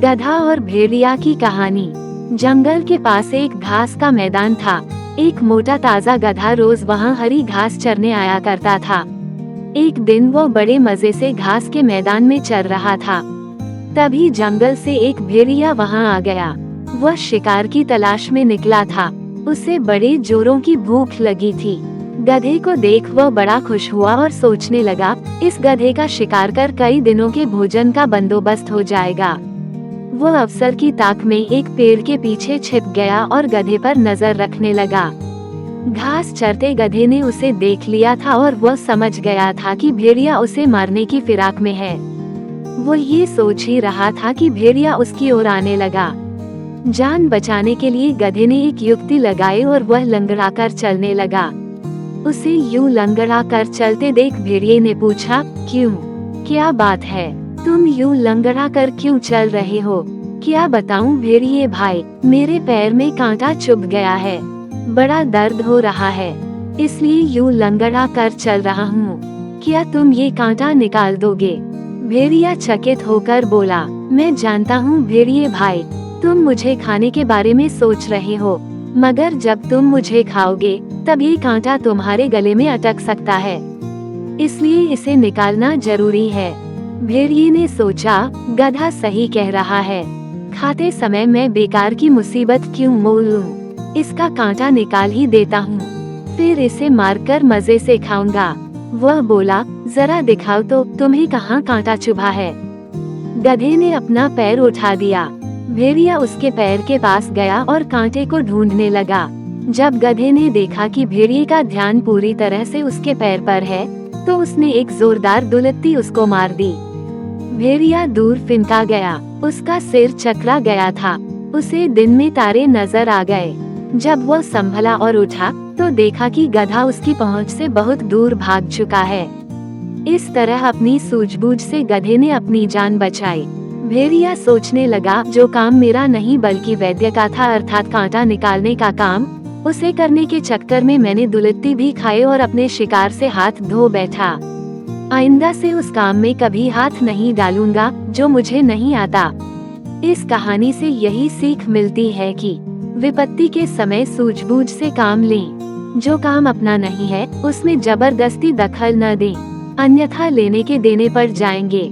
गधा और भेड़िया की कहानी। जंगल के पास एक घास का मैदान था। एक मोटा ताजा गधा रोज वहाँ हरी घास चरने आया करता था। एक दिन वो बड़े मजे से घास के मैदान में चर रहा था। तभी जंगल से एक भेड़िया वहाँ आ गया। वह शिकार की तलाश में निकला था। उसे बड़े जोरों की भूख लगी थी। गधे को देख वह बड़ा खुश हुआ और सोचने लगा, इस गधे का शिकार कर कई दिनों के भोजन का बंदोबस्त हो जाएगा। वह अवसर की ताक में एक पेड़ के पीछे छिप गया और गधे पर नजर रखने लगा। घास चरते गधे ने उसे देख लिया था और वह समझ गया था कि भेड़िया उसे मारने की फिराक में है। वो ये सोच ही रहा था कि भेड़िया उसकी ओर आने लगा। जान बचाने के लिए गधे ने एक युक्ति लगाई और वह लंगड़ाकर चलने लगा। उसे यूं लंगड़ाकर चलते देख भेड़िए ने पूछा, क्यों, क्या बात है, तुम यूं लंगड़ाकर क्यों चल रहे हो? क्या बताऊं भेड़िए भाई, मेरे पैर में कांटा चुभ गया है, बड़ा दर्द हो रहा है, इसलिए यूं लंगड़ाकर चल रहा हूँ। क्या तुम ये कांटा निकाल दोगे? भेड़िया चकित होकर बोला, मैं जानता हूँ भेड़िए भाई, तुम मुझे खाने के बारे में सोच रहे हो, मगर जब तुम मुझे खाओगे तब ये कांटा तुम्हारे गले में अटक सकता है, इसलिए इसे निकालना जरूरी है। भेड़िए ने सोचा, गधा सही कह रहा है, खाते समय मैं बेकार की मुसीबत क्यों मोल लूं? इसका कांटा निकाल ही देता हूँ, फिर इसे मारकर मजे से खाऊंगा। वह बोला, जरा दिखाओ तो तुम्हें कहाँ कांटा चुभा है। गधे ने अपना पैर उठा दिया। भेड़िया उसके पैर के पास गया और कांटे को ढूंढने लगा। जब गधे ने देखा कि भेड़िए का ध्यान पूरी तरह से उसके पैर पर है, तो उसने एक जोरदार दुलत्ती उसको मार दी। भेड़िया दूर फिंका गया, उसका सिर चकरा गया था। उसे दिन में तारे नजर आ गए। जब वह संभला और उठा तो देखा कि गधा उसकी पहुंच से बहुत दूर भाग चुका है। इस तरह अपनी सूझबूझ से गधे ने अपनी जान बचाई। भेड़िया सोचने लगा, जो काम मेरा नहीं बल्कि वैद्य का था, अर्थात कांटा निकालने का काम, उसे करने के चक्कर में मैंने दुलत्ती भी खाए और अपने शिकार से हाथ धो बैठा। आइंदा से उस काम में कभी हाथ नहीं डालूंगा जो मुझे नहीं आता। इस कहानी से यही सीख मिलती है कि विपत्ति के समय सूझबूझ से काम लें। जो काम अपना नहीं है उसमें जबरदस्ती दखल न दें, अन्यथा लेने के देने पड़ जाएंगे।